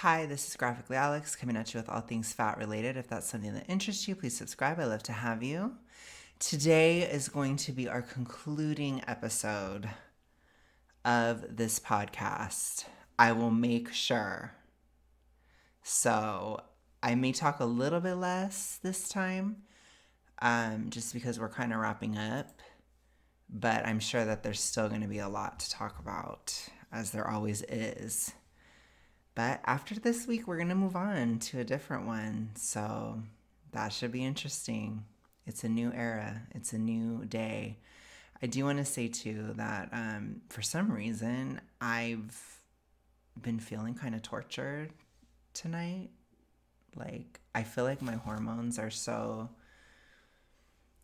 Hi, this is Graphically Alex coming at you with all things fat related. If that's something that interests you, please subscribe. I'd love to have you. Today is going to be our concluding episode of this podcast. I will make sure. So I may talk a little bit less this time, just because we're kind of wrapping up. But I'm sure that there's still going to be a lot to talk about, as there always is. But after this week, we're going to move on to a different one. So that should be interesting. It's a new era. It's a new day. I do want to say, too, that for some reason, I've been feeling kind of tortured tonight. Like, I feel like my hormones are so...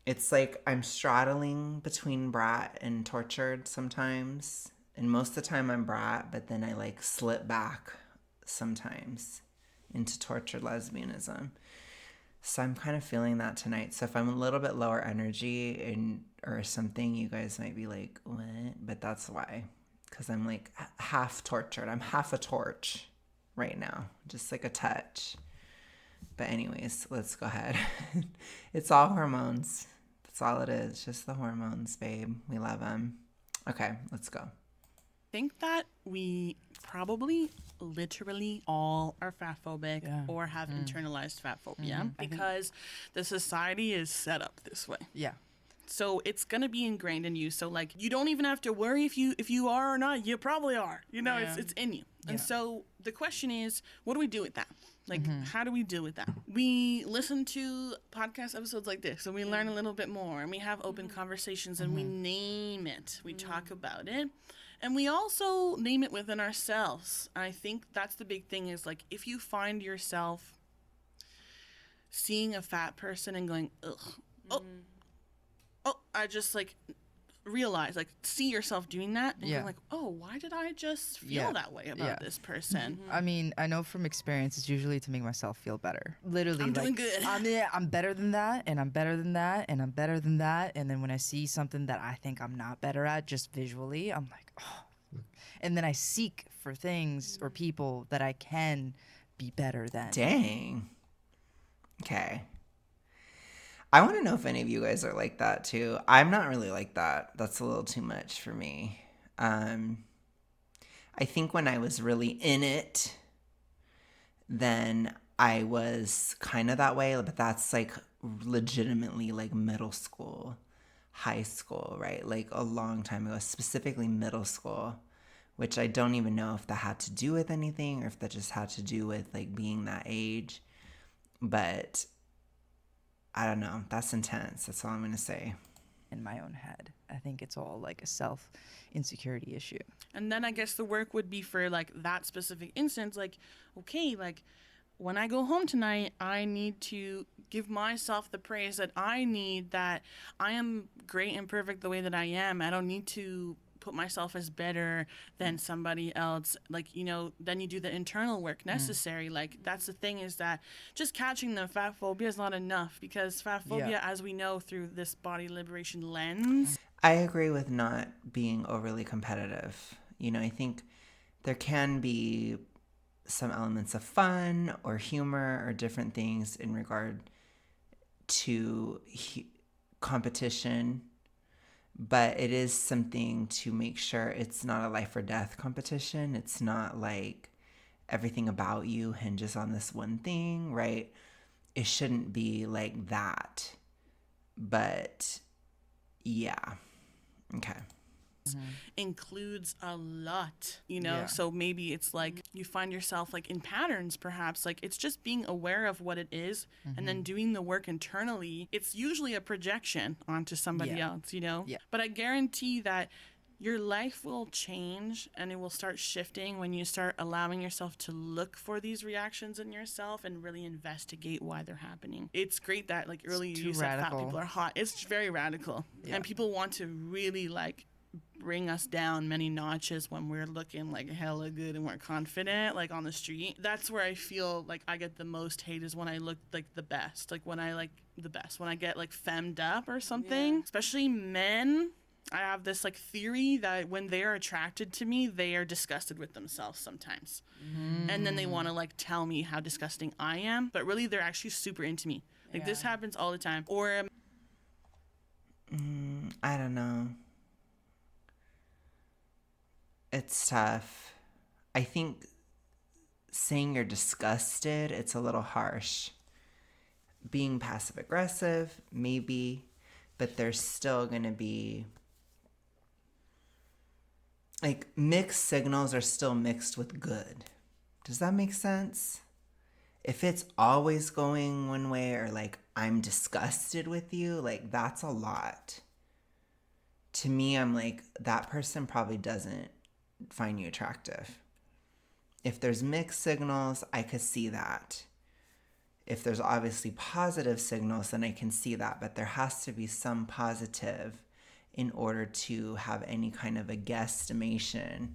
It's like I'm straddling between brat and tortured sometimes. And most of the time I'm brat, but then I like slip back sometimes into tortured lesbianism. So I'm kind of feeling that tonight. So if I'm a little bit lower energy or something, you guys might be like, what? But that's why. Because I'm like half tortured. I'm half a torch right now. Just like a touch. But anyways, let's go ahead. It's all hormones. That's all it is. Just the hormones, babe. We love them. Okay, let's go. I think that we probably literally all are fat phobic or have internalized fat phobia because the society is set up this way. Yeah. So it's going to be ingrained in you. So like you don't even have to worry if you are or not. You probably are. You know, it's in you. And so the question is, what do we do with that? Like, how do we deal with that? We listen to podcast episodes like this and we learn a little bit more and we have open conversations and we name it. We talk about it. And we also name it within ourselves. I think that's the big thing is like if you find yourself seeing a fat person and going, ugh, I just like realize, like see yourself doing that and you're like, oh, why did I just feel that way about this person? I mean, I know from experience it's usually to make myself feel better. Literally, I'm doing good. I'm better than that, and I'm better than that, and I'm better than that. And then when I see something that I think I'm not better at, just visually, I'm like, oh. And then I seek for things or people that I can be better than. Dang. Okay. I want to know if any of you guys are like that too. I'm not really like that. That's a little too much for me. I think when I was really in it, then I was kind of that way. But that's like legitimately like middle school, high school, right? Like a long time ago, specifically middle school, which I don't even know if that had to do with anything or if that just had to do with like being that age. But I don't know. That's intense. That's all I'm going to say. In my own head. I think it's all like a self-insecurity issue. And then I guess the work would be for like that specific instance, like, okay, like when I go home tonight, I need to give myself the praise that I need, that I am great and perfect the way that I am. I don't need to put myself as better than somebody else. Like, you know, then you do the internal work necessary. Like that's the thing, is that just catching the fat phobia is not enough, because fat phobia, as we know through this body liberation lens. I agree with not being overly competitive. You know, I think there can be some elements of fun or humor or different things in regard to competition. But it is something to make sure it's not a life or death competition. It's not like everything about you hinges on this one thing, right? It shouldn't be like that. But yeah. Okay. Includes a lot, you know? So maybe it's like you find yourself like in patterns, perhaps. Like it's just being aware of what it is and then doing the work internally. It's usually a projection onto somebody else, you know? But I guarantee that your life will change and it will start shifting when you start allowing yourself to look for these reactions in yourself and really investigate why they're happening. It's great that like earlier you said fat people are hot. It's very radical. And people want to really like bring us down many notches when we're looking like hella good and we're confident, like on the street. That's where I feel like I get the most hate, is when I look like the best. Like when I like the best, when I get like femmed up or something. Especially men I have this like theory that when they are attracted to me, they are disgusted with themselves sometimes. And then they want to like tell me how disgusting I am, but really they're actually super into me. Like this happens all the time. Or I don't know. It's tough. I think saying you're disgusted, it's a little harsh. Being passive aggressive, maybe, but there's still going to be like mixed signals are still mixed with good. Does that make sense? If it's always going one way or like I'm disgusted with you, like that's a lot. To me, I'm like that person probably doesn't find you attractive. If there's mixed signals, I could see that. If there's obviously positive signals, then I can see that, but there has to be some positive in order to have any kind of a guesstimation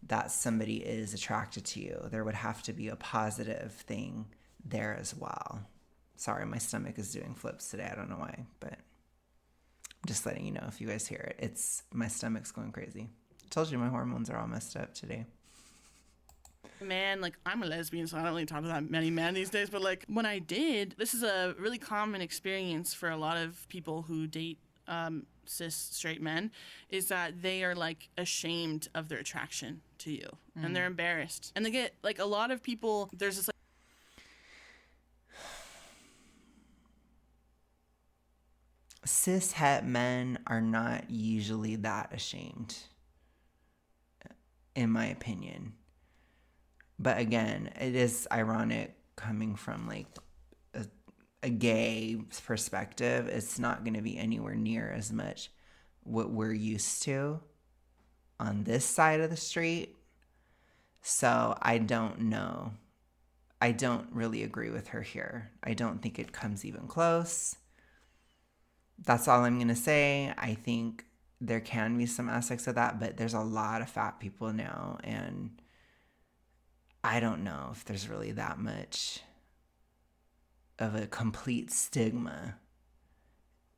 that somebody is attracted to you. There would have to be a positive thing there as well. Sorry, my stomach is doing flips today. I don't know why, but I'm just letting you know if you guys hear it. My stomach's going crazy. I told you my hormones are all messed up today. Man, like I'm a lesbian, so I don't really talk to that many men these days, but like when I did, this is a really common experience for a lot of people who date cis straight men, is that they are like ashamed of their attraction to you and they're embarrassed. And they get like a lot of people, there's this like cis het men are not usually that ashamed, in my opinion. But again, it is ironic coming from like a gay perspective. It's not going to be anywhere near as much what we're used to on this side of the street. So I don't know. I don't really agree with her here. I don't think it comes even close. That's all I'm going to say. I think there can be some aspects of that, but there's a lot of fat people now, and I don't know if there's really that much of a complete stigma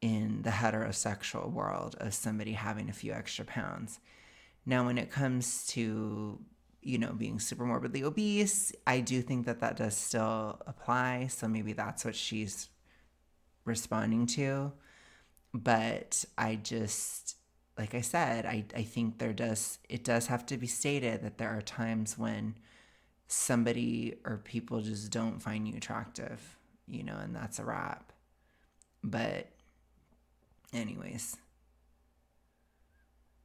in the heterosexual world of somebody having a few extra pounds. Now, when it comes to, being super morbidly obese, I do think that does still apply. So maybe that's what she's responding to. But I just, like I said, I think it does have to be stated that there are times when somebody or people just don't find you attractive, and that's a wrap. But anyways,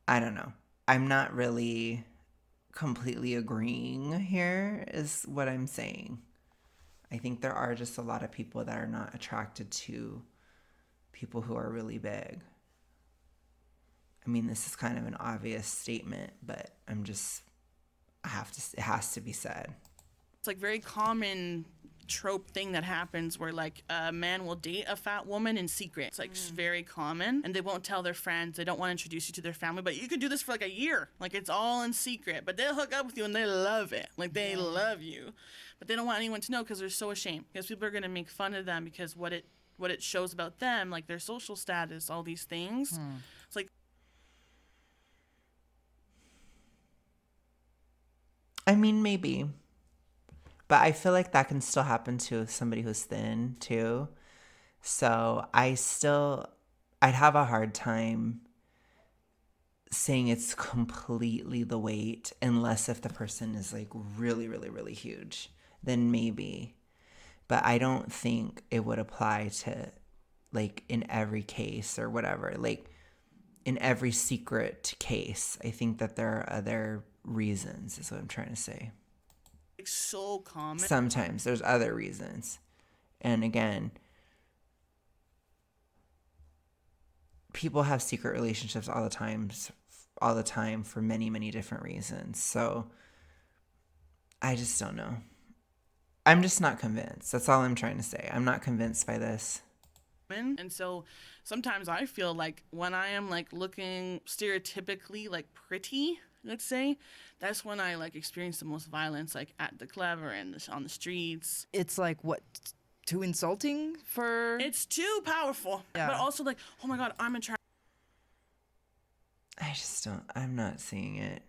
I don't know. I'm not really completely agreeing here is what I'm saying. I think there are just a lot of people that are not attracted to people who are really big. I mean, this is kind of an obvious statement, but it has to be said. It's like very common trope thing that happens where like a man will date a fat woman in secret. It's like very common, and they won't tell their friends. They don't want to introduce you to their family, but you could do this for like a year. Like it's all in secret, but they'll hook up with you and they love it. Like they love you, but they don't want anyone to know because they're so ashamed, because people are going to make fun of them because what it shows about them, like their social status, all these things. It's like, I mean, maybe. But I feel like that can still happen to somebody who's thin, too. So I'd have a hard time saying it's completely the weight, unless if the person is like really, really, really huge. Then maybe. But I don't think it would apply to like in every case or whatever. Like in every secret case, I think that there are other reasons, is what I'm trying to say. so common. Sometimes there's other reasons. And again, people have secret relationships all the time for many, many different reasons. So I just don't know. I'm just not convinced. That's all I'm trying to say. I'm not convinced by this. And so sometimes I feel like when I am like looking stereotypically like pretty, let's say, that's when I like experience the most violence, like at the club or on the streets. It's like what, too insulting for? It's too powerful. Yeah. But also like, oh my God, I'm attracted. I'm not seeing it.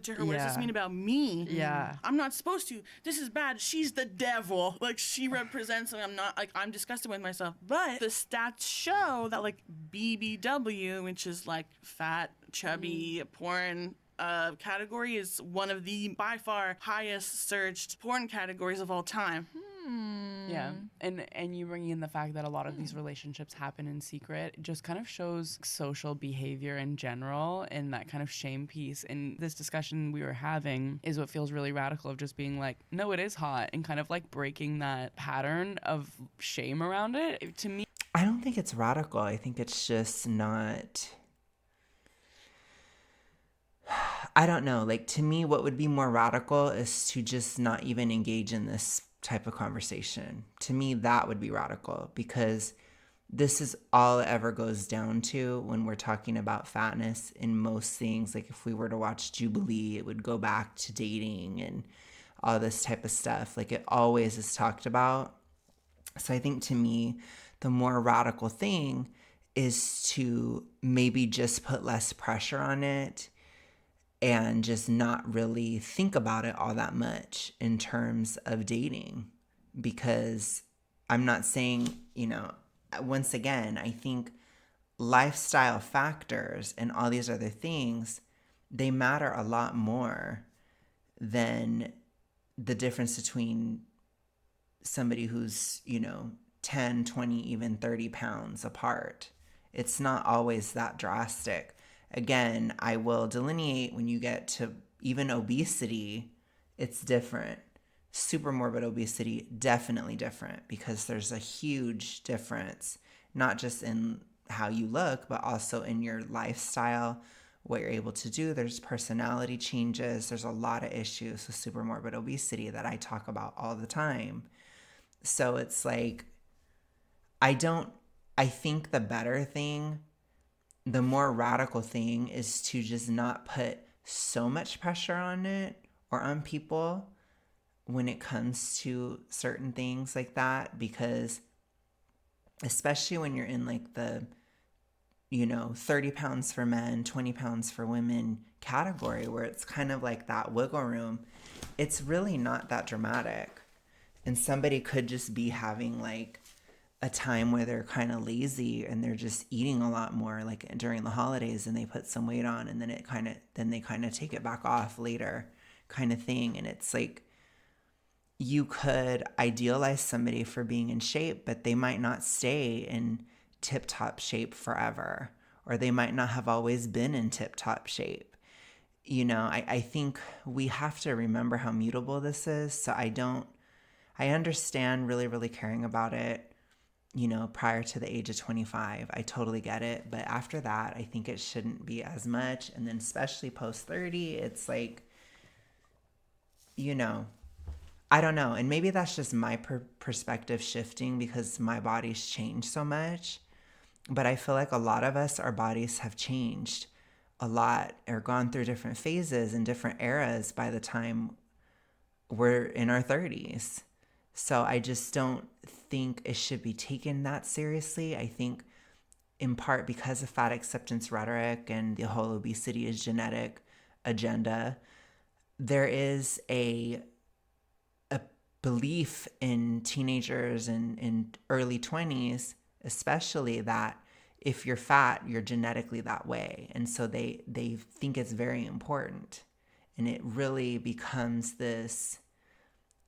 To her, what does this mean about me? Yeah. I'm not supposed to. This is bad. She's the devil. Like, she represents something. I'm not, like, I'm disgusted with myself. But the stats show that, like, BBW, which is like fat, chubby, porn category, is one of the by far highest searched porn categories of all time. Yeah, and you bringing in the fact that a lot of these relationships happen in secret just kind of shows social behavior in general, and that kind of shame piece. And this discussion we were having is what feels really radical, of just being like, no, it is hot, and kind of like breaking that pattern of shame around it. To me, I don't think it's radical. I think it's just not. I don't know. Like, to me, what would be more radical is to just not even engage in this type of conversation. To me, that would be radical, because this is all it ever goes down to when we're talking about fatness in most things. Like, if we were to watch Jubilee, it would go back to dating and all this type of stuff. Like, it always is talked about. So I think, to me, the more radical thing is to maybe just put less pressure on it and just not really think about it all that much in terms of dating. Because I'm not saying, once again, I think lifestyle factors and all these other things, they matter a lot more than the difference between somebody who's, 10, 20, even 30 pounds apart. It's not always that drastic. Again, I will delineate when you get to even obesity, it's different. Super morbid obesity, definitely different, because there's a huge difference, not just in how you look, but also in your lifestyle, what you're able to do. There's personality changes. There's a lot of issues with super morbid obesity that I talk about all the time. So it's like, I think the better thing, the more radical thing, is to just not put so much pressure on it or on people when it comes to certain things like that. Because especially when you're in like the 30 pounds for men, 20 pounds for women category, where it's kind of like that wiggle room, it's really not that dramatic. And somebody could just be having like a time where they're kind of lazy and they're just eating a lot more, like during the holidays, and they put some weight on, and then they kind of take it back off later, kind of thing. And it's like, you could idealize somebody for being in shape, but they might not stay in tip-top shape forever, or they might not have always been in tip-top shape. I think we have to remember how mutable this is. So I understand really, really caring about it, prior to the age of 25. I totally get it. But after that, I think it shouldn't be as much. And then especially post 30, it's like, I don't know. And maybe that's just my perspective shifting because my body's changed so much. But I feel like a lot of us, our bodies have changed a lot or gone through different phases and different eras by the time we're in our 30s. So I just don't think it should be taken that seriously. I think in part because of fat acceptance rhetoric and the whole obesity is genetic agenda, there is a belief in teenagers and in early 20s, especially, that if you're fat, you're genetically that way. And so they think it's very important. And it really becomes this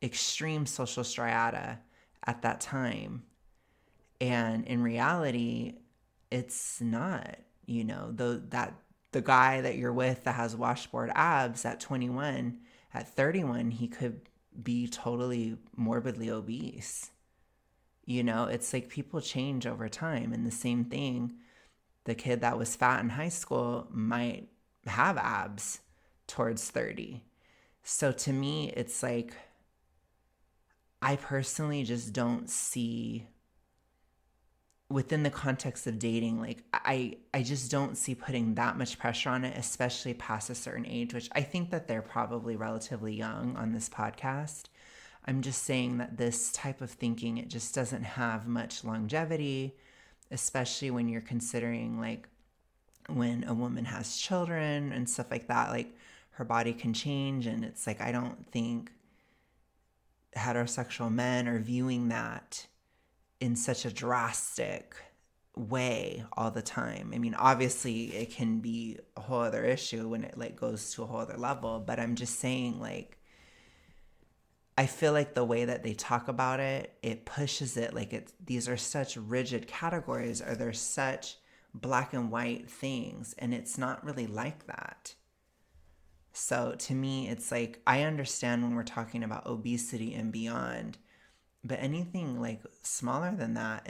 extreme social strata at that time. And in reality, it's not, the guy that you're with that has washboard abs at 21, at 31, he could be totally morbidly obese. It's like people change over time. And the same thing, the kid that was fat in high school might have abs towards 30. So to me, it's like, I personally just don't see, within the context of dating, like I just don't see putting that much pressure on it, especially past a certain age, which I think that they're probably relatively young on this podcast. I'm just saying that this type of thinking, it just doesn't have much longevity, especially when you're considering like when a woman has children and stuff like that, like her body can change. And it's like, I don't think heterosexual men are viewing that in such a drastic way all the time. I mean, obviously it can be a whole other issue when it like goes to a whole other level, but I'm just saying, like, I feel like the way that they talk about it, it pushes it like these are such rigid categories, or they're such black and white things, and it's not really like that. So to me, it's like, I understand when we're talking about obesity and beyond, but anything like smaller than that,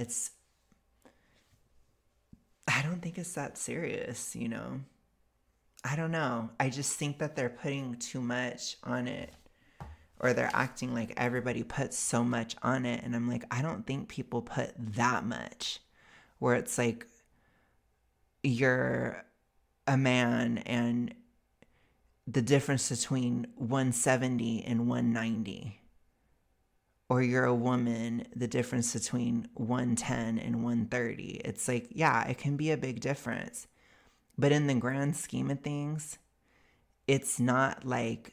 I don't think it's that serious, you know? I don't know. I just think that they're putting too much on it, or they're acting like everybody puts so much on it. And I'm like, I don't think people put that much, where it's like you're a man and the difference between 170 and 190, or you're a woman, the difference between 110 and 130. It's like, yeah, it can be a big difference, but in the grand scheme of things, it's not like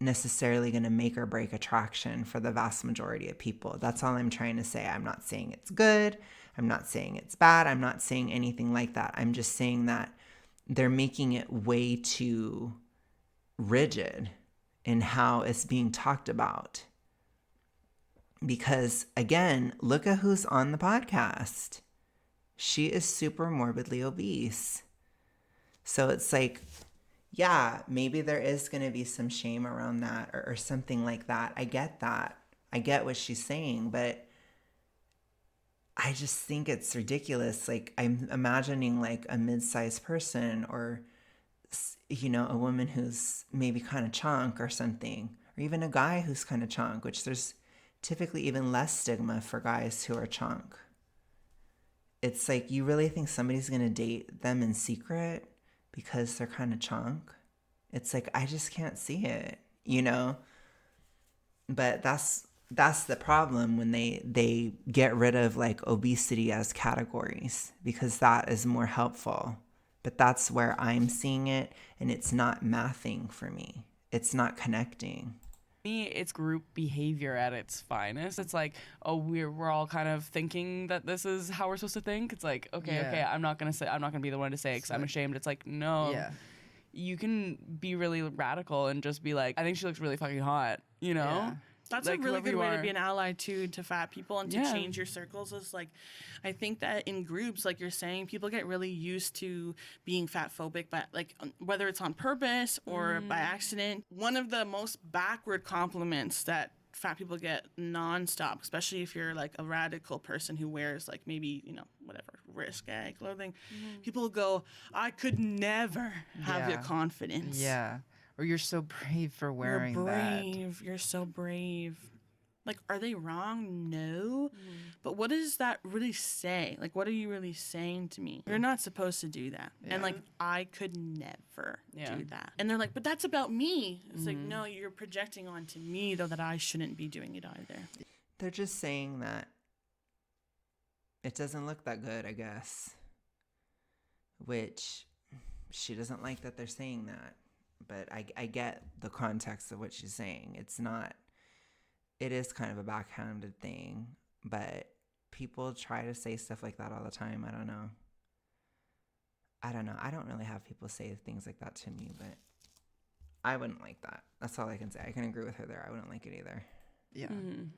necessarily going to make or break attraction for the vast majority of people. That's all I'm trying to say. I'm not saying it's good. I'm not saying it's bad. I'm not saying anything like that. I'm just saying that they're making it way too rigid in how it's being talked about. Because again, look at who's on the podcast. She is super morbidly obese. So it's like, yeah, maybe there is going to be some shame around that, or something like that. I get that. I get what she's saying, but I just think it's ridiculous. Like, I'm imagining like a mid-sized person, or, you know, a woman who's maybe kind of chunk or something, or even a guy who's kind of chunk, which there's typically even less stigma for guys who are chunk. It's like, you really think somebody's going to date them in secret because they're kind of chunk? It's like, I just can't see it, you know? But that's the problem when they get rid of like obesity as categories, because that is more helpful. But that's where I'm seeing it, and it's not mathing for me. It's not connecting. Me, it's group behavior at its finest. It's like, oh, we're all kind of thinking that this is how we're supposed to think. It's like, okay, I'm not gonna be the one to say it because I'm ashamed. It's like, no, you can be really radical and just be like, I think she looks really fucking hot, you know? Yeah. That's Like, a really whoever good you way to are. be an ally to fat people, and to change your circles. Is like, I think that in groups, like you're saying, people get really used to being fat phobic, but like whether it's on purpose or by accident. One of the most backward compliments that fat people get nonstop, especially if you're like a radical person who wears like maybe, you know, whatever, risque clothing, people go, I could never have your confidence. Yeah. Or you're so brave for wearing You're that. brave. You're so brave. Like, are they wrong? No. But what does that really say? Like, what are you really saying to me? You're not supposed to do that. And, like, I could never do that. And they're like, but that's about me. It's like, no, you're projecting onto me, though, that I shouldn't be doing it either. They're just saying that it doesn't look that good, I guess. Which she doesn't like that they're saying that. But I get the context of what she's saying. It is kind of a backhanded thing, but people try to say stuff like that all the time. I don't know. I don't really have people say things like that to me, but I wouldn't like that. That's all I can say. I can agree with her there. I wouldn't like it either. Yeah.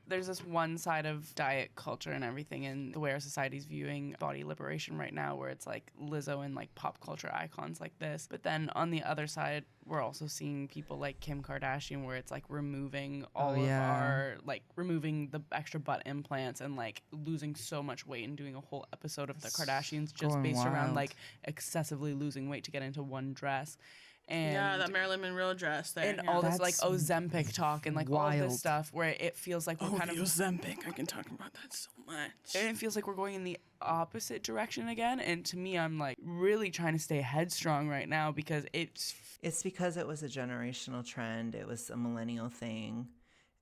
There's this one side of diet culture and everything, and the way our society's viewing body liberation right now, where it's like Lizzo and like pop culture icons like this. But then on the other side, we're also seeing people like Kim Kardashian, where it's like removing all of our, like removing the extra butt implants and like losing so much weight and doing a whole episode of the Kardashians just based around like excessively losing weight to get into one dress. And yeah, that Marilyn Monroe dress there. And all this like Ozempic talk and like all this stuff where it feels like we're kind of Ozempic. I can talk about that so much. And it feels like we're going in the opposite direction again. And to me, I'm like really trying to stay headstrong right now because it's because it was a generational trend. It was a millennial thing,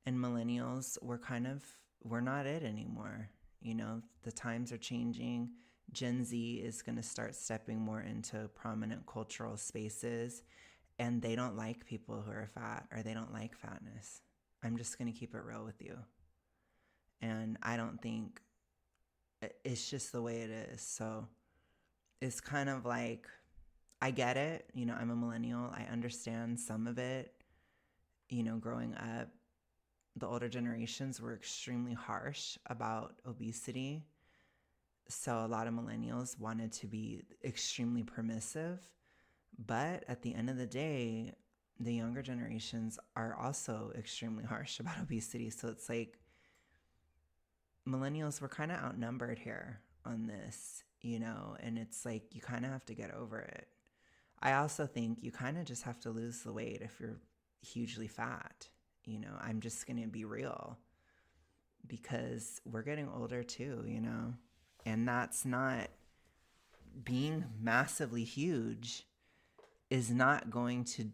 and millennials we're not it anymore. You know, the times are changing. Gen Z is going to start stepping more into prominent cultural spaces, and they don't like people who are fat, or they don't like fatness. I'm just going to keep it real with you. And I don't think, it's just the way it is. So it's kind of like, I get it. You know, I'm a millennial. I understand some of it. You know, growing up, the older generations were extremely harsh about obesity. So a lot of millennials wanted to be extremely permissive. But at the end of the day, the younger generations are also extremely harsh about obesity. So it's like, millennials were kind of outnumbered here on this, you know, and it's like, you kind of have to get over it. I also think you kind of just have to lose the weight if you're hugely fat. You know, I'm just going to be real, because we're getting older too, you know, and that's not, being massively huge is not going to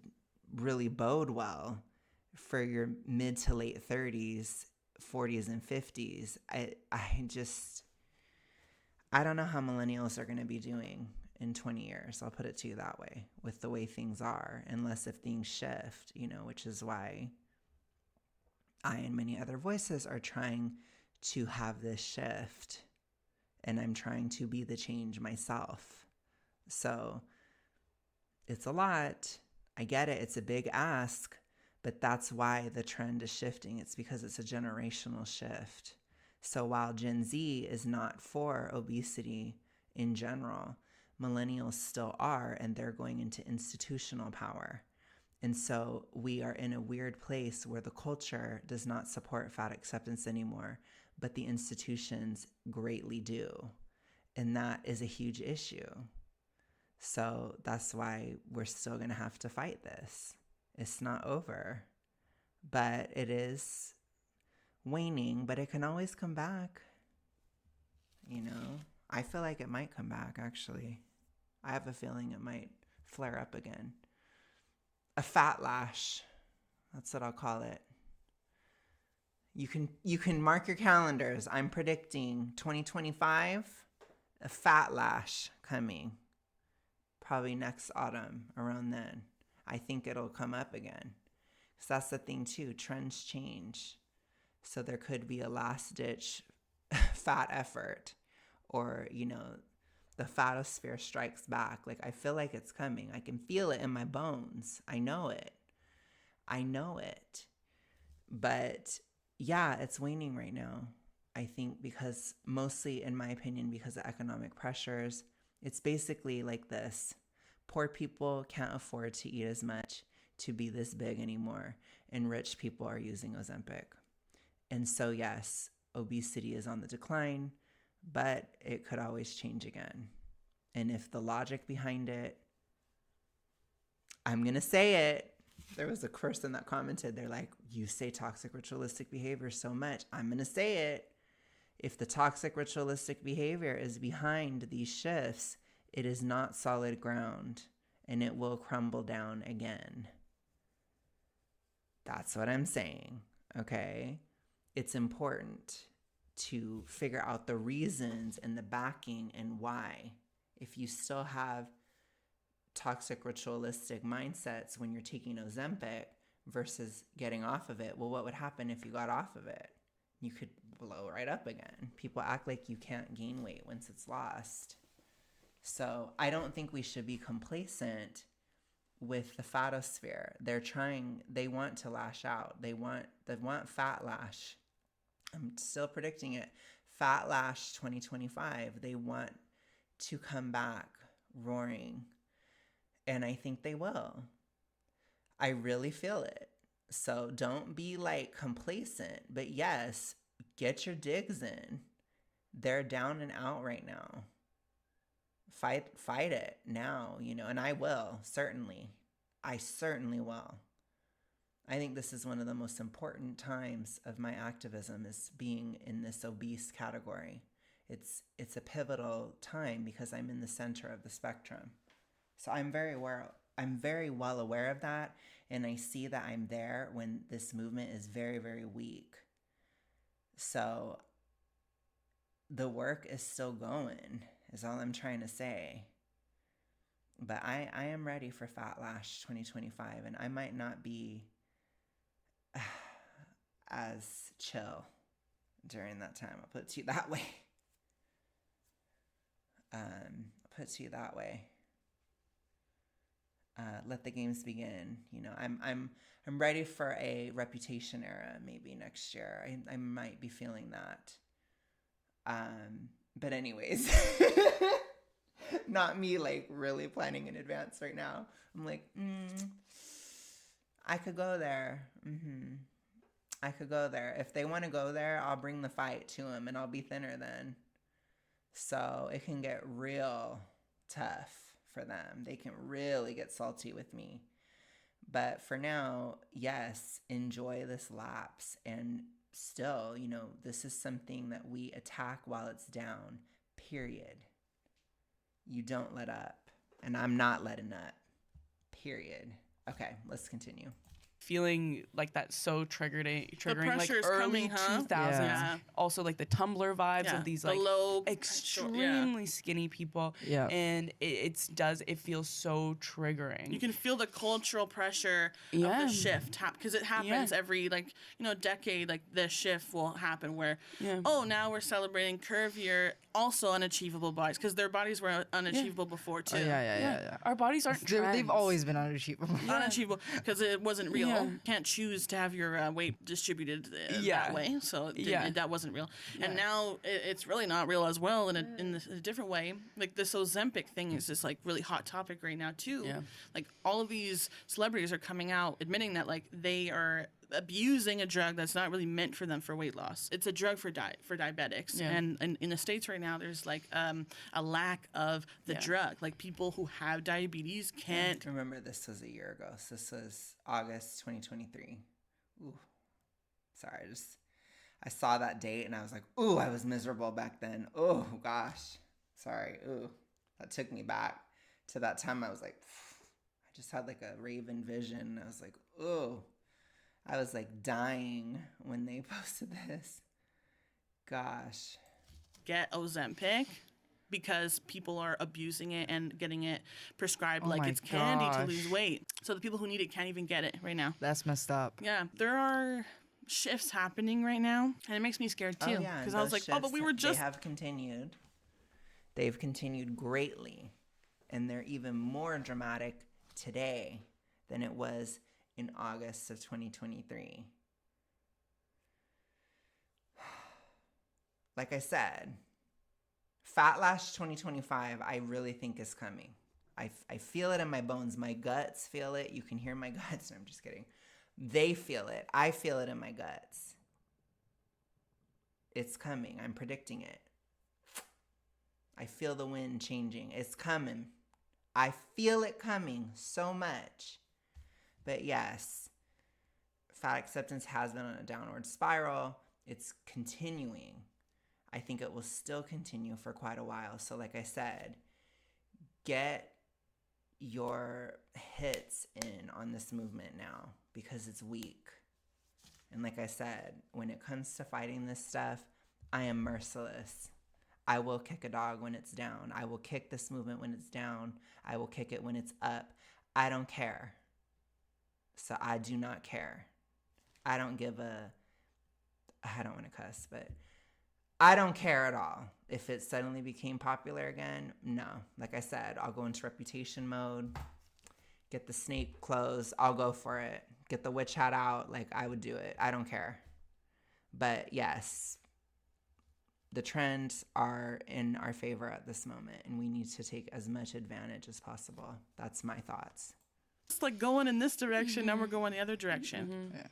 really bode well for your mid to late 30s, 40s, and 50s. I don't know how millennials are going to be doing in 20 years. I'll put it to you that way, with the way things are, unless if things shift, you know, which is why I and many other voices are trying to have this shift, and I'm trying to be the change myself. So it's a lot. I get it. It's a big ask, but that's why the trend is shifting. It's because it's a generational shift. So while Gen Z is not for obesity in general, millennials still are, and they're going into institutional power. And so we are in a weird place where the culture does not support fat acceptance anymore, but the institutions greatly do. And that is a huge issue. So that's why we're still going to have to fight this. It's not over, but it is waning, but it can always come back. You know, I feel like it might come back, actually. I have a feeling it might flare up again. A fat lash. That's what I'll call it. You can mark your calendars. I'm predicting 2025, a fat lash coming. Probably next autumn, around then. I think it'll come up again. Because that's the thing too, trends change. So there could be a last ditch fat effort, or, you know, the fatosphere strikes back. Like, I feel like it's coming. I can feel it in my bones. I know it. But yeah, it's waning right now. I think because, mostly in my opinion, because of economic pressures. It's basically like this. Poor people can't afford to eat as much to be this big anymore, and rich people are using Ozempic. And so yes, obesity is on the decline, but it could always change again. And if the logic behind it, I'm going to say it. There was a person that commented, they're like, you say toxic ritualistic behavior so much. I'm going to say it. If the toxic ritualistic behavior is behind these shifts, it is not solid ground, and it will crumble down again. That's what I'm saying, okay? It's important to figure out the reasons and the backing and why. If you still have toxic ritualistic mindsets when you're taking Ozempic versus getting off of it, well, what would happen if you got off of it? You could blow right up again. People act like you can't gain weight once it's lost. So I don't think we should be complacent with the photosphere. They want to lash out. They want fat lash. I'm still predicting it. Fat lash 2025. They want to come back roaring. And I think they will. I really feel it. So don't be like complacent, but yes, get your digs in. They're down and out right now. Fight it now, you know, and I will, certainly. I certainly will. I think this is one of the most important times of my activism, is being in this obese category. It's a pivotal time because I'm in the center of the spectrum. So I'm very well aware of that, and I see that I'm there when this movement is very, very weak. So the work is still going, is all I'm trying to say. But I am ready for Fat Lash 2025, and I might not be as chill during that time. I'll put it to you that way. Let the games begin. You know, I'm ready for a Reputation era maybe next year. I might be feeling that. But anyways, not me like really planning in advance right now. I'm like, I could go there. I could go there. If they want to go there, I'll bring the fight to them, and I'll be thinner then. So it can get real tough for them. They can really get salty with me. But for now, yes, enjoy this lapse. And still, you know, this is something that we attack while it's down, period. You don't let up. And I'm not letting up, period. Okay, let's continue. Feeling like that's so triggering like pressure's early coming, huh? 2000s. Yeah. Also like the Tumblr vibes of these the like low, extremely skinny people. Yeah. And it feels so triggering. You can feel the cultural pressure of Yeah. the shift because it happens every decade. Like the shift will happen where now we're celebrating curvier, also unachievable bodies because their bodies were unachievable before too. Yeah. Our bodies aren't trends. They've always been unachievable. Unachievable because it wasn't real. Yeah. Can't choose to have your weight distributed that way, so that wasn't real. And now it's really not real as well in a different way. Like this Ozempic thing is just like really hot topic right now too. Yeah. Like all of these celebrities are coming out admitting that like they are abusing a drug that's not really meant for them for weight loss. It's a drug for diabetics. Yeah. And in the States right now, there's like a lack of the drug. Like people who have diabetes can't. Remember, this was a year ago. So this was August 2023. Ooh. Sorry, I saw that date and I was like, ooh, I was miserable back then. Oh, gosh. Sorry. Ooh. That took me back to that time. I was like, I just had like a Raven vision. I was like, ooh. I was like dying when they posted this. Gosh. Get Ozempic because people are abusing it and getting it prescribed like it's candy to lose weight. So the people who need it can't even get it right now. That's messed up. Yeah, there are shifts happening right now, and it makes me scared too. Because I was like, but we were just... They have continued. They've continued greatly. And they're even more dramatic today than it was in August of 2023. Like I said, Fat Lash 2025, I really think is coming. I feel it in my bones. My guts feel it. You can hear my guts. No, I'm just kidding. They feel it. I feel it in my guts. It's coming. I'm predicting it. I feel the wind changing. It's coming. I feel it coming so much. But yes, fat acceptance has been on a downward spiral. It's continuing. I think it will still continue for quite a while. So like I said, get your hits in on this movement now because it's weak. And like I said, when it comes to fighting this stuff, I am merciless. I will kick a dog when it's down. I will kick this movement when it's down. I will kick it when it's up. I don't care. So I do not care. I don't want to cuss, but I don't care at all. If it suddenly became popular again, no. Like I said, I'll go into reputation mode, get the snake clothes, I'll go for it. Get the witch hat out, like I would do it. I don't care. But yes, the trends are in our favor at this moment, and we need to take as much advantage as possible. That's my thoughts. It's like going in this direction, now we're going the other direction. Yeah.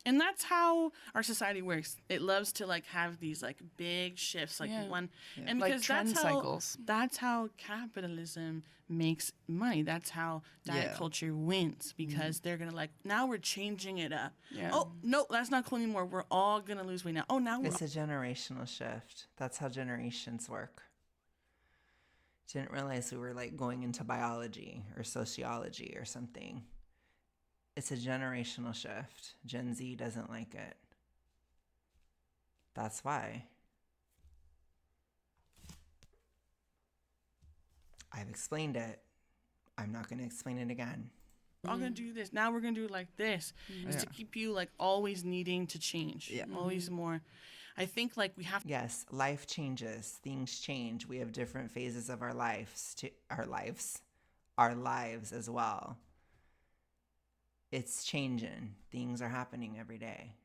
And that's how our society works. It loves to like have these like big shifts, like one, and like because trend cycles. That's how capitalism makes money. That's how diet culture wins because they're gonna like now we're changing it up. Yeah. Oh no, that's not cool anymore. We're all gonna lose weight now. Oh, now it's a generational shift. That's how generations work. Didn't realize we were like going into biology or sociology or something. It's a generational shift. Gen Z doesn't like it. That's why. I've explained it. I'm not going to explain it again. We're all going to do this. Now we're going to do it like this. It's to keep you like always needing to change. Yeah. Always more. I think like we have Yes, life changes. Things change. We have different phases of our lives, our lives as well. It's changing. Things are happening every day.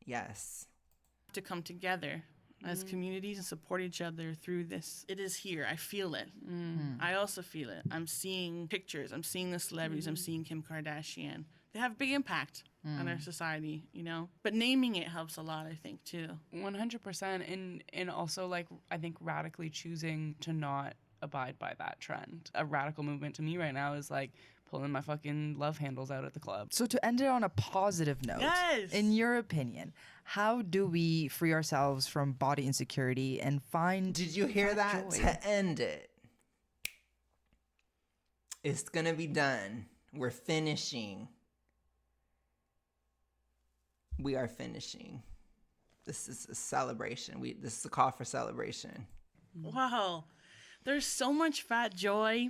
Yes. to come together as communities and support each other through this. It is here. I feel it. I also feel it. I'm seeing pictures. I'm seeing the celebrities. I'm seeing Kim Kardashian. They have big impact on our society, you know? But naming it helps a lot, I think, too. 100%. And also, like, I think radically choosing to not abide by that trend. A radical movement to me right now is like pulling my fucking love handles out at the club. So to end it on a positive note, Yes! in your opinion, how do we free ourselves from body insecurity and find Did you hear that? joy? To end it. It's going to be done. We're finishing. We are finishing. This is a celebration. This is a call for celebration. Wow. There's so much fat joy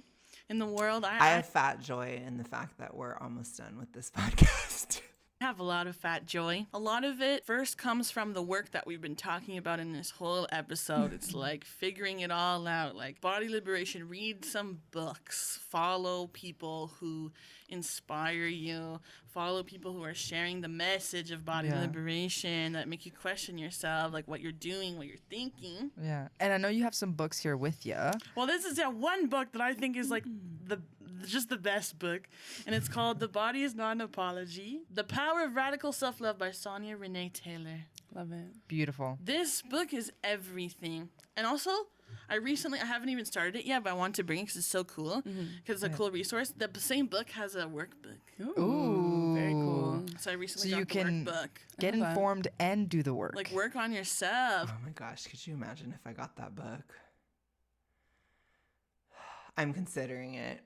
in the world. I have fat joy in the fact that we're almost done with this podcast. have a lot of fat joy. A lot of it first comes from the work that we've been talking about in this whole episode. It's like figuring it all out, like body liberation. Read some books, follow people who inspire you, follow people who are sharing the message of body liberation that make you question yourself, like what you're doing, what you're thinking. Yeah. And I know you have some books here with you. Well, this is one book that I think is like just the best book, and it's called The Body Is Not an Apology: The Power of Radical Self-Love by Sonia Renee Taylor. Love it. Beautiful. This book is everything. And also, I haven't even started it yet, but I want to bring it because it's so cool, because it's a cool resource. The same book has a workbook. Ooh. Very cool. So I recently So got you the can workbook. get I love that. informed and do the work. Like, work on yourself. Oh my gosh, could you imagine if I got that book? I'm considering it.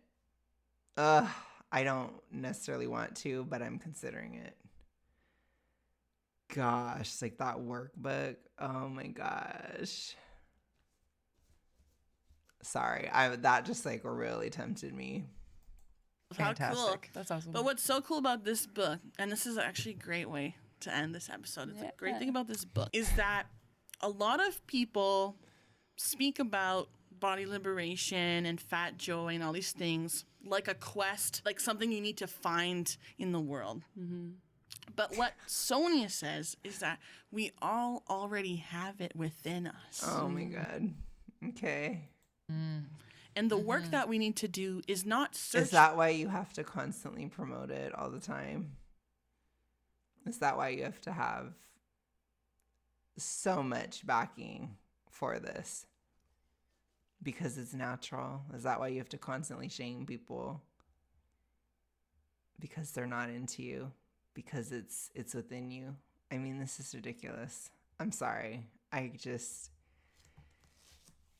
I don't necessarily want to, but I'm considering it. Gosh, like that workbook. Oh my gosh. Sorry, that just like really tempted me. How cool. Fantastic. That's awesome. But what's so cool about this book, and this is actually a great way to end this episode, it's a great thing about this book, is that a lot of people speak about body liberation and fat joy and all these things like a quest, like something you need to find in the world. But what Sonia says is that we all already have it within us. Oh my god. Okay. And the work that we need to do is not search. Is that why you have to constantly promote it all the time? Is that why you have to have so much backing for this? Because it's natural? Is that why you have to constantly shame people? Because they're not into you? Because it's within you? I mean, this is ridiculous. I'm sorry.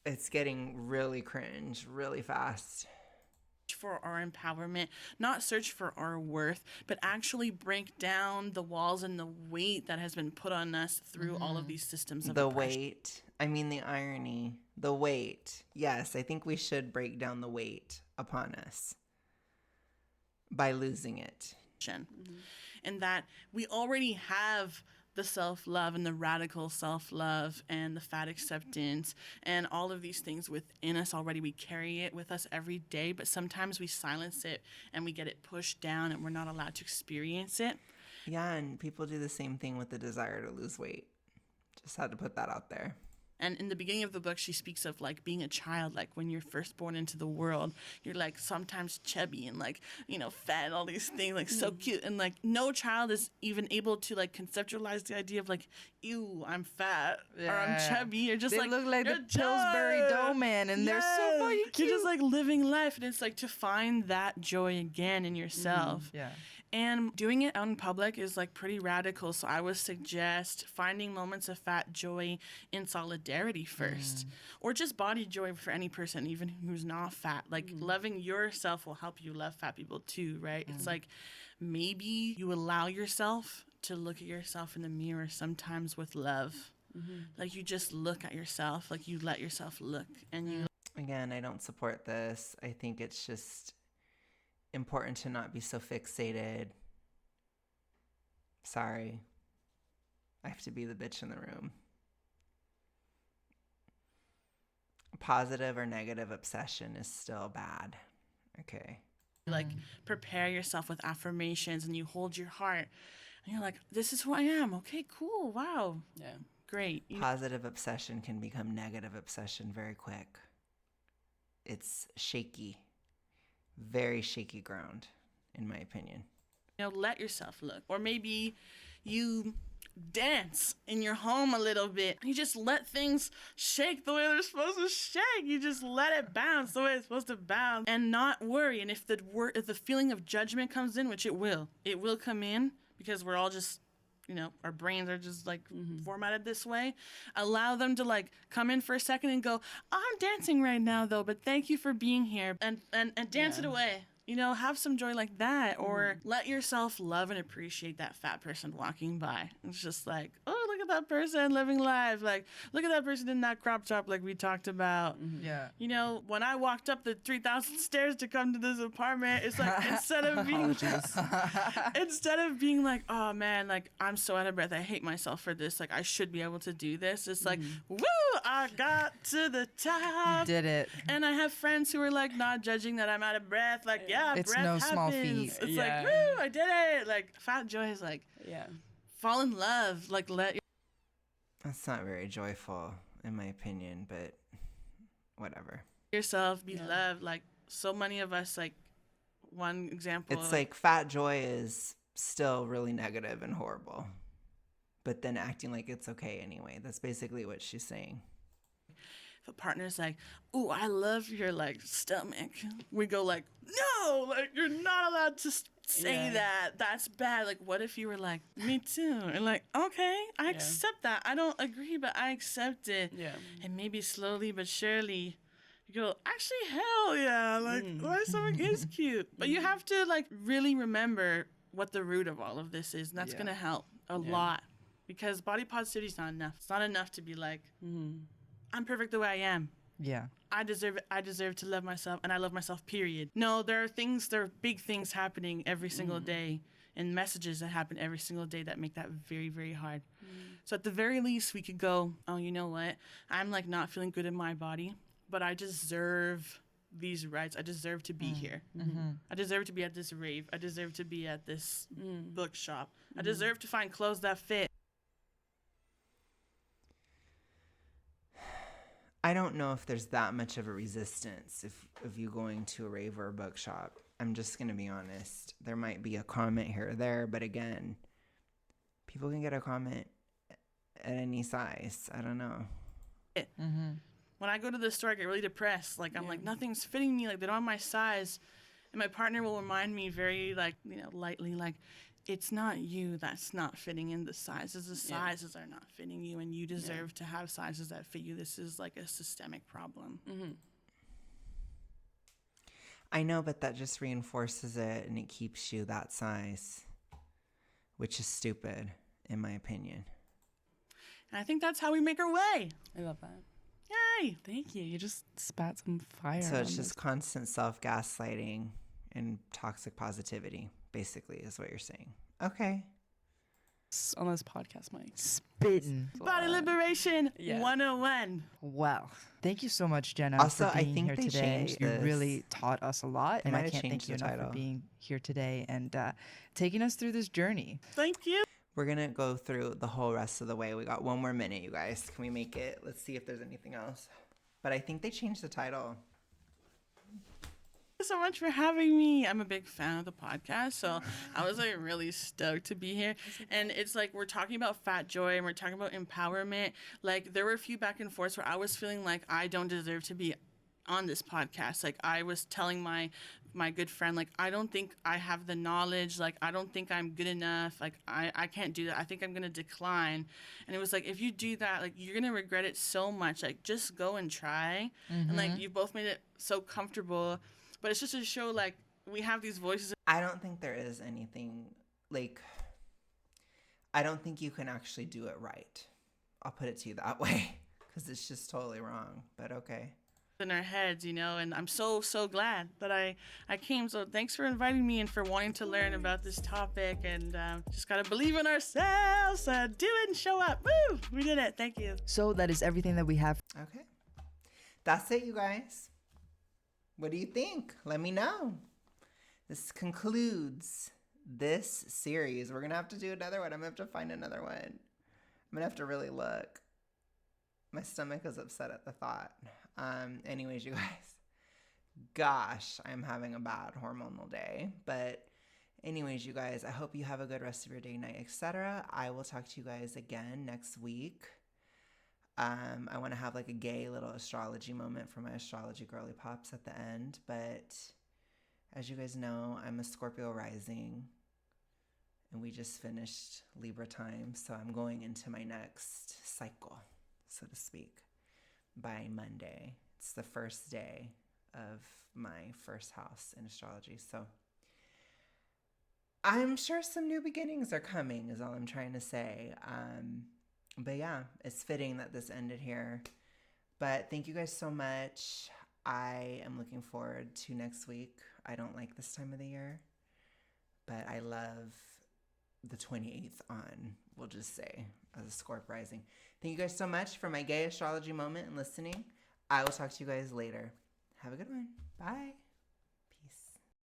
It's getting really cringe really fast. For our empowerment, not search for our worth, but actually break down the walls and the weight that has been put on us through all of these systems of The oppression. weight. I mean, the irony. The weight. Yes, I think we should break down the weight upon us by losing it. And that we already have the self-love and the radical self-love and the fat acceptance and all of these things within us already. We carry it with us every day, but sometimes we silence it and we get it pushed down and we're not allowed to experience it. Yeah, and people do the same thing with the desire to lose weight. Just had to put that out there. And in the beginning of the book, she speaks of like being a child, like when you're first born into the world, you're like sometimes chubby and like, fat and all these things, like so cute. And like no child is even able to like conceptualize the idea of like, ew, I'm fat or I'm chubby. You're just They like, look like the you're Pillsbury just- Dough Man, and they're so Yes. fucking cute. You're just like living life. And it's like to find that joy again in yourself. Yeah. And doing it out in public is like pretty radical. So I would suggest finding moments of fat joy in solidarity first, or just body joy for any person, even who's not fat. Like loving yourself will help you love fat people too, right? It's like maybe you allow yourself to look at yourself in the mirror sometimes with love. Like you just look at yourself, like you let yourself look, and you Again, I don't support this. I think it's just important to not be so fixated. Sorry. I have to be the bitch in the room. Positive or negative obsession is still bad. Okay. Like, prepare yourself with affirmations, and you hold your heart, and you're like, this is who I am. Okay, cool. Wow. Yeah. Great. Positive obsession can become negative obsession very quick. It's shaky. Very shaky ground, in my opinion. Let yourself look. Or maybe you dance in your home a little bit. You just let things shake the way they're supposed to shake. You just let it bounce the way it's supposed to bounce and not worry. And if the feeling of judgment comes in, which it will come in, because we're all just, our brains are just like formatted this way. Allow them to like come in for a second and go, I'm dancing right now though, but thank you for being here, and dance it away. Have some joy like that, or let yourself love and appreciate that fat person walking by. It's just like, oh, look at that person living life. Like, look at that person in that crop top like we talked about. Yeah. When I walked up the 3,000 stairs to come to this apartment, it's like, instead of being like, oh man, like I'm so out of breath, I hate myself for this, like I should be able to do this. It's like, woo, I got to the top. You did it. And I have friends who are like not judging that I'm out of breath. Like, yeah, It's breath no happens. small feat. It's Yeah. like, woo, I did it. Like, fat joy is like, Yeah. fall in love. Like, let That's not very joyful, in my opinion, but whatever. yourself be loved. Like, so many of us, like, one example. It's like fat joy is still really negative and horrible, but then acting like it's okay anyway. That's basically what she's saying. If a partner's like, ooh, I love your, like, stomach, we go like, no, like, you're not allowed to say Yeah. that. That's bad. Like, what if you were like, me too? And like, okay, I accept that. I don't agree, but I accept it. Yeah. And maybe slowly but surely you go, actually, hell yeah, like, my stomach is cute. But you have to, like, really remember what the root of all of this is, and that's going to help a lot. Because body positivity is not enough. It's not enough to be like, I'm perfect the way I am. Yeah. I deserve to love myself, and I love myself, period. No, there are big things happening every single day, and messages that happen every single day that make that very, very hard. So at the very least, we could go, oh, you know what? I'm like not feeling good in my body, but I deserve these rights. I deserve to be here. I deserve to be at this rave. I deserve to be at this bookshop. I deserve to find clothes that fit. I don't know if there's that much of a resistance of you going to a rave or a bookshop. I'm just going to be honest. There might be a comment here or there, but again, people can get a comment at any size. I don't know. When I go to the store, I get really depressed. Like, I'm like, nothing's fitting me. Like, they don't have my size. And my partner will remind me very, like, lightly, like, it's not you that's not fitting in the sizes. The sizes are not fitting you, and you deserve to have sizes that fit you. This is, like, a systemic problem. I know, but that just reinforces it, and it keeps you that size, which is stupid, in my opinion. And I think that's how we make our way. I love that. Yay! Thank you. You just spat some fire. So it's on just constant self-gaslighting and toxic positivity, basically, is what you're saying. Okay. this on this podcast, Mike. Spitting. Body liberation Yeah. 101. Well, thank you so much, Jenna, Also, for I being think here they today. changed You this. really taught us a lot, and might I have can't thank changed you the enough for title. being here today and taking us through this journey. Thank you. We're going to go through the whole rest of the way. We got one more minute, you guys. Can we make it? Let's see if there's anything else. But I think they changed the title. Thank you so much for having me. I'm a big fan of the podcast, so I was like really stoked to be here. And it's like we're talking about fat joy and we're talking about empowerment. Like there were a few back and forths where I was feeling like I don't deserve to be on this podcast. Like I was telling my good friend, like I don't think I have the knowledge, like I don't think I'm good enough, like I can't do that, I think I'm gonna decline. And it was like, if you do that, like you're gonna regret it so much, like just go and try. And like you both made it so comfortable, but it's just to show like we have these voices. I don't think there is anything, like, I don't think you can actually do it right. I'll put it to you that way, because it's just totally wrong, but okay. in our heads, and I'm so glad that I came. So thanks for inviting me and for wanting to learn about this topic, and just gotta believe in ourselves, do it and show up. Woo, we did it. Thank you. So that is everything that we have. Okay, that's it, you guys. What do you think? Let me know. This concludes this series. We're gonna have to do another one. I'm gonna have to find another one. I'm gonna have to really look. My stomach is upset at the thought. Anyways, you guys, gosh, I'm having a bad hormonal day. But anyways, you guys, I hope you have a good rest of your day, night, etc. I will talk to you guys again next week. I want to have like a gay little astrology moment for my astrology girly pops at the end. But as you guys know, I'm a Scorpio rising. And we just finished Libra time. So I'm going into my next cycle, so to speak, by Monday. It's the first day of my first house in astrology. So I'm sure some new beginnings are coming, is all I'm trying to say. But yeah, it's fitting that this ended here. But thank you guys so much. I am looking forward to next week. I don't like this time of the year, but I love the 28th on, we'll just say, as a Scorp rising. Thank you guys so much for my gay astrology moment and listening. I will talk to you guys later. Have a good one. Bye.